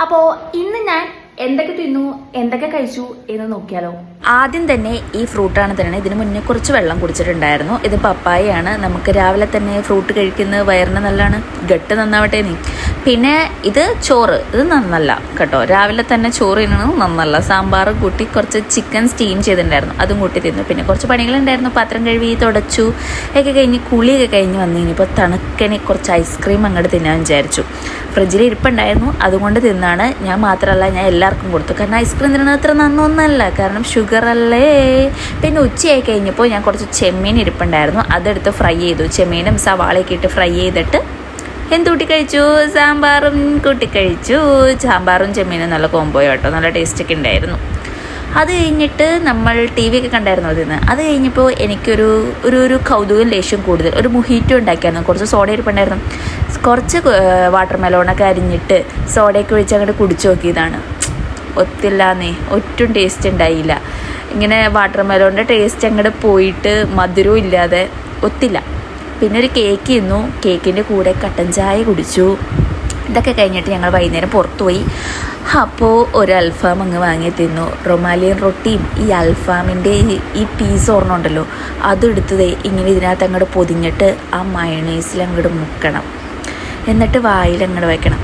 അപ്പോൾ ഇന്ന് ഞാൻ എന്തൊക്കെ തിന്നു എന്തൊക്കെ കഴിച്ചു എന്ന് നോക്കിയാലോ. ആദ്യം തന്നെ ഈ ഫ്രൂട്ടാണ് തന്നെ. ഇതിന് മുന്നേ കുറച്ച് വെള്ളം കുടിച്ചിട്ടുണ്ടായിരുന്നു. ഇത് പപ്പായയാണ്. നമുക്ക് രാവിലെ തന്നെ ഫ്രൂട്ട് കഴിക്കുന്നത് വയറിന് നല്ലതാണ്, ഗട്ട് നന്നാവട്ടെ നീ. പിന്നെ ഇത് ചോറ്, ഇത് നന്നല്ല കേട്ടോ. രാവിലെ തന്നെ ചോറ് തിന്നണം നന്നല്ല. സാമ്പാർ കൂട്ടി കുറച്ച് ചിക്കൻ സ്റ്റീം ചെയ്തിട്ടുണ്ടായിരുന്നു, അതും കൂട്ടി തിന്നു. പിന്നെ കുറച്ച് പണികളുണ്ടായിരുന്നു, പാത്രം കഴുകി തുടച്ചു ഒക്കെ കഴിഞ്ഞ് കുളിയൊക്കെ കഴിഞ്ഞ് വന്നു കഴിഞ്ഞപ്പോൾ തണുക്കനെ കുറച്ച് ഐസ്ക്രീം അങ്ങോട്ട് തിന്നാൻ വിചാരിച്ചു. ഫ്രിഡ്ജിൽ ഇരിപ്പുണ്ടായിരുന്നു, അതുകൊണ്ട് തിന്നാണ്. ഞാൻ മാത്രമല്ല, ഞാൻ എല്ലാവർക്കും കൊടുത്തു. കാരണം ഐസ്ക്രീം തിന്നണത് അത്ര നന്നൊന്നല്ല, കാരണം ഷുഗർ അല്ലേ. പിന്നെ ഉച്ചയായി കഴിഞ്ഞപ്പോൾ ഞാൻ കുറച്ച് ചെമ്മീൻ ഇരിപ്പുണ്ടായിരുന്നു, അതെടുത്ത് ഫ്രൈ ചെയ്തു. ചെമ്മീനും സവാളയൊക്കെ ഇട്ട് ഫ്രൈ ചെയ്തിട്ട് എന്തുകൂട്ടി കഴിച്ചു? സാമ്പാറും കൂട്ടി കഴിച്ചു. സാമ്പാറും ചെമ്മീനും നല്ല കോംബോ കേട്ടോ, നല്ല ടേസ്റ്റൊക്കെ ഉണ്ടായിരുന്നു. അത് കഴിഞ്ഞിട്ട് നമ്മൾ ടി വി ഒക്കെ കണ്ടായിരുന്നു അതിന്. അത് കഴിഞ്ഞപ്പോൾ എനിക്കൊരു ഒരു കൗതുകം ലേശം കൂടുതൽ. ഒരു മുഹീറ്റോ ഉണ്ടാക്കിയായിരുന്നു. കുറച്ച് സോഡ ഇരിപ്പുണ്ടായിരുന്നു. കുറച്ച് വാട്ടർ മെലോണൊക്കെ അരിഞ്ഞിട്ട് സോഡയൊക്കെ ഒഴിച്ച് അങ്ങോട്ട് കുടിച്ചു നോക്കിയതാണ്. ഒത്തില്ലാന്നേ, ഒട്ടും ടേസ്റ്റ് ഉണ്ടായില്ല. ഇങ്ങനെ വാട്ടർ മെലോണിൻ്റെ ടേസ്റ്റ് അങ്ങോട്ട് പോയിട്ട് മധുരവും ഇല്ലാതെ ഒത്തില്ല. പിന്നെ ഒരു കേക്ക് തിന്നു. കേക്കിൻ്റെ കൂടെ കട്ടൻ ചായ കുടിച്ചു. ഇതൊക്കെ കഴിഞ്ഞിട്ട് ഞങ്ങൾ വൈകുന്നേരം പുറത്തു പോയി. അപ്പോൾ ഒരു അൽഫാം അങ്ങ് വാങ്ങി തിന്നു. റൊമാലിയൻ റൊട്ടിയും ഈ അൽഫാമിൻ്റെ ഈ പീസ് ഒരെണ്ണം ഉണ്ടല്ലോ, അതെടുത്തത് ഇങ്ങനെ ഇതിനകത്ത് അങ്ങോട്ട് പൊതിഞ്ഞിട്ട് ആ മയണൈസിൽ അങ്ങോട്ട് മുക്കണം, എന്നിട്ട് വായിൽ അങ്ങോട്ട് വയ്ക്കണം.